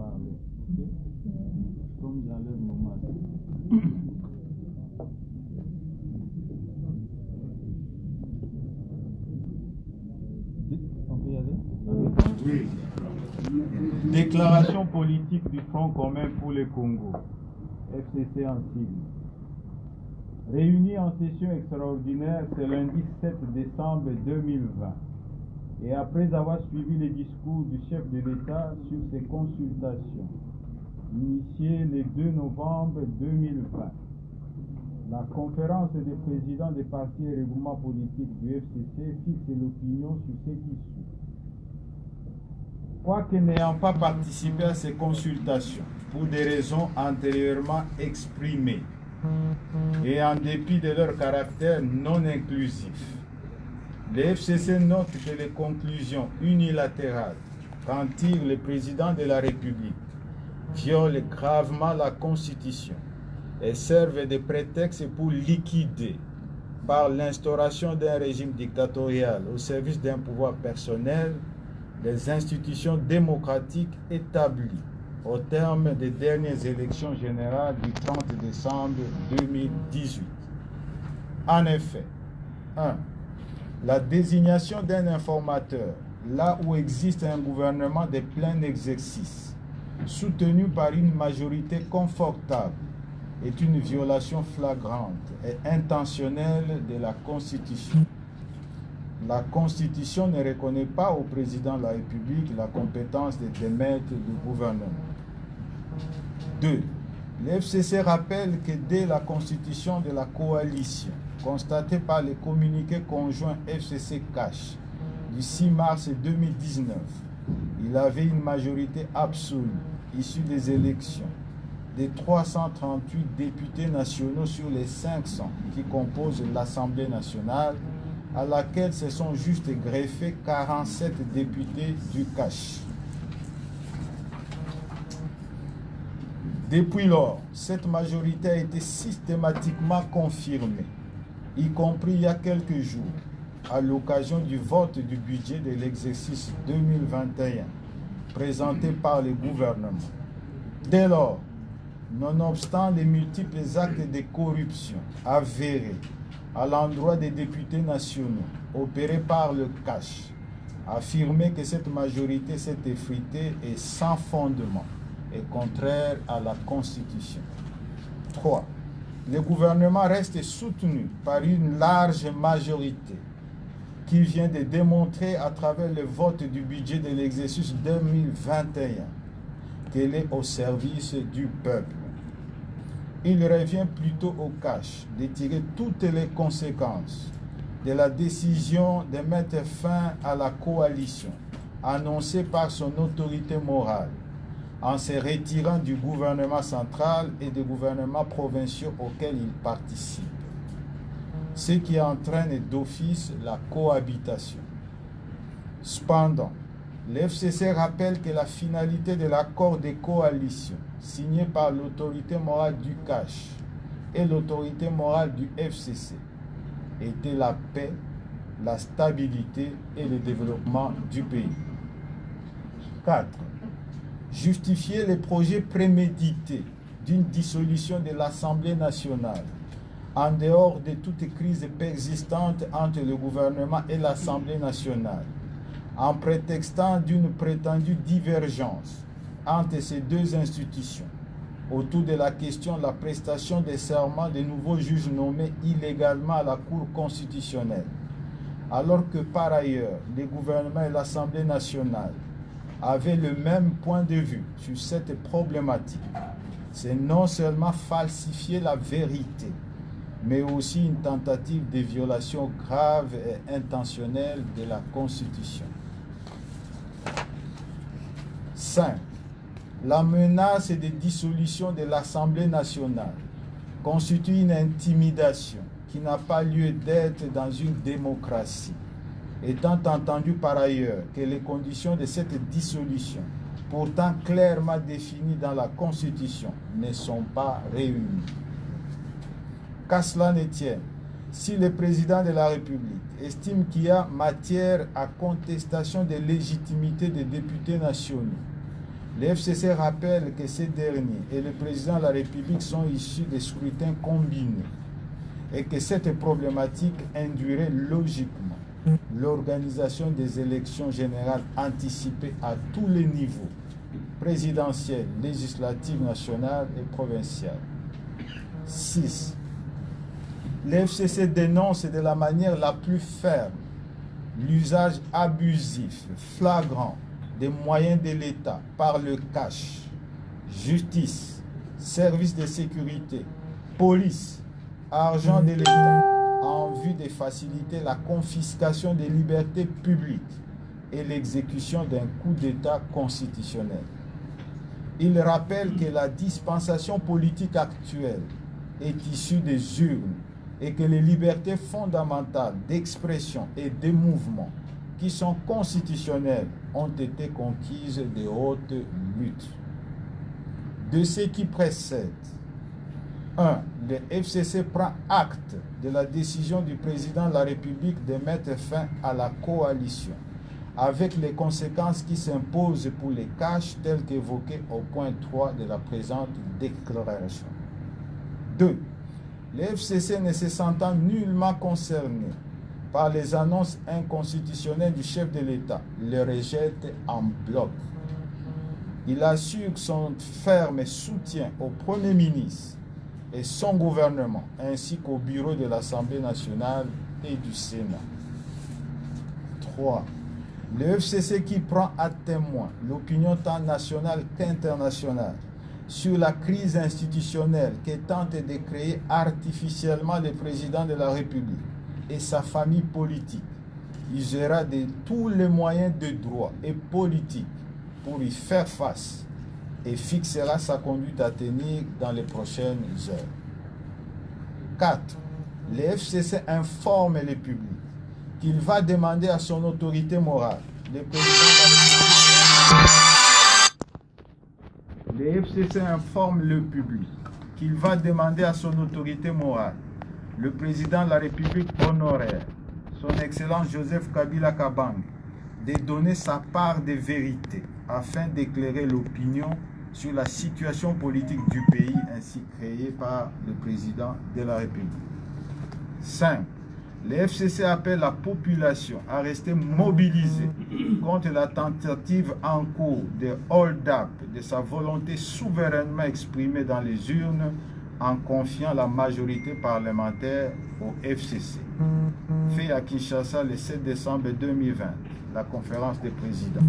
parler. Okay? Comme j'enlève mon masque. On peut y aller? Oui. Déclaration politique du Front commun pour le Congo. FCC en sigle. Réunis en session extraordinaire ce lundi 7 décembre 2020 et après avoir suivi les discours du chef de l'État sur ses consultations initiées le 2 novembre 2020, la conférence des présidents des partis et regroupements politiques du FCC fixe l'opinion sur ce qui suit. Quoique n'ayant pas participé à ces consultations pour des raisons antérieurement exprimées et en dépit de leur caractère non inclusif, le FCC note que les conclusions unilatérales qu'en tire le président de la République violent gravement la Constitution et servent de prétexte pour liquider, par l'instauration d'un régime dictatorial au service d'un pouvoir personnel, les institutions démocratiques établies au terme des dernières élections générales du 30 décembre 2018. En effet, 1. La désignation d'un informateur là où existe un gouvernement de plein exercice, soutenu par une majorité confortable, est une violation flagrante et intentionnelle de la Constitution. La Constitution ne reconnaît pas au président de la République la compétence de démettre du gouvernement. 2. Le FCC rappelle que dès la constitution de la coalition, constatée par le communiqué conjoint FCC-CACH du 6 mars 2019, il avait une majorité absolue issue des élections de 338 députés nationaux sur les 500 qui composent l'Assemblée nationale, à laquelle se sont juste greffés 47 députés du CACH. Depuis lors, cette majorité a été systématiquement confirmée, y compris il y a quelques jours, à l'occasion du vote du budget de l'exercice 2021, présenté par le gouvernement. Dès lors, nonobstant les multiples actes de corruption avérés à l'endroit des députés nationaux opérés par le CACH, affirmer que cette majorité s'est effritée est sans fondement et contraire à la Constitution. 3. Le gouvernement reste soutenu par une large majorité qui vient de démontrer à travers le vote du budget de l'exercice 2021 qu'elle est au service du peuple. Il revient plutôt au CACH de tirer toutes les conséquences de la décision de mettre fin à la coalition annoncée par son autorité morale en se retirant du gouvernement central et des gouvernements provinciaux auxquels il participe, ce qui entraîne d'office la cohabitation. Cependant, le FCC rappelle que la finalité de l'accord de coalition signé par l'autorité morale du CACH et l'autorité morale du FCC était la paix, la stabilité et le développement du pays. 4. Justifier les projets prémédités d'une dissolution de l'Assemblée nationale en dehors de toute crise persistante entre le gouvernement et l'Assemblée nationale, en prétextant d'une prétendue divergence entre ces deux institutions autour de la question de la prestation des serments des nouveaux juges nommés illégalement à la Cour constitutionnelle, alors que par ailleurs, le gouvernement et l'Assemblée nationale avaient le même point de vue sur cette problématique. C'est non seulement falsifier la vérité, mais aussi une tentative de violation grave et intentionnelle de la Constitution. 5. La menace de dissolution de l'Assemblée nationale constitue une intimidation qui n'a pas lieu d'être dans une démocratie, étant entendu par ailleurs que les conditions de cette dissolution, pourtant clairement définies dans la Constitution, ne sont pas réunies. Qu'à cela ne tienne, si le président de la République estime qu'il y a matière à contestation de légitimité des députés nationaux, Le FCC rappelle que ces derniers et le président de la République sont issus des scrutins combinés et que cette problématique induirait logiquement l'organisation des élections générales anticipées à tous les niveaux, présidentielles, législatives, nationales et provinciales. 6. Le FCC dénonce de la manière la plus ferme l'usage abusif, flagrant des moyens de l'État par le cash, justice, services de sécurité, police, argent de l'État, en vue de faciliter la confiscation des libertés publiques et l'exécution d'un coup d'État constitutionnel. Il rappelle que la dispensation politique actuelle est issue des urnes et que les libertés fondamentales d'expression et de mouvement qui sont constitutionnelles ont été conquises de haute lutte. De ce qui précède, 1. Le FCC prend acte de la décision du président de la République de mettre fin à la coalition, avec les conséquences qui s'imposent pour les caches telles qu'évoquées au point 3 de la présente déclaration. 2. Le FCC ne se sentant nullement concerné par les annonces inconstitutionnelles du chef de l'État, le rejette en bloc. Il assure son ferme soutien au Premier ministre et son gouvernement, ainsi qu'au bureau de l'Assemblée nationale et du Sénat. 3. Le FCC qui prend à témoin l'opinion tant nationale qu'internationale sur la crise institutionnelle que tente de créer artificiellement le président de la République et sa famille politique, usera de tous les moyens de droit et politique pour y faire face et fixera sa conduite à tenir dans les prochaines heures. 4. Le FCC informe le public qu'il va demander à son autorité morale, le président de la République. Le FCC informe le public qu'il va demander à son autorité morale, le président de la République honoraire, son Excellence Joseph Kabila Kabange, de donner sa part de vérité afin d'éclairer l'opinion sur la situation politique du pays ainsi créée par le président de la République. 5. Le FCC appelle la population à rester mobilisée contre la tentative en cours de hold-up de sa volonté souverainement exprimée dans les urnes en confiant la majorité parlementaire au FCC. Fait à Kinshasa le 7 décembre 2020, la conférence des présidents.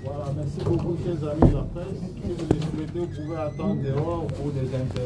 Voilà, merci beaucoup, chers amis de la presse. Si vous le souhaitez, vous pouvez attendre dehors pour des interventions.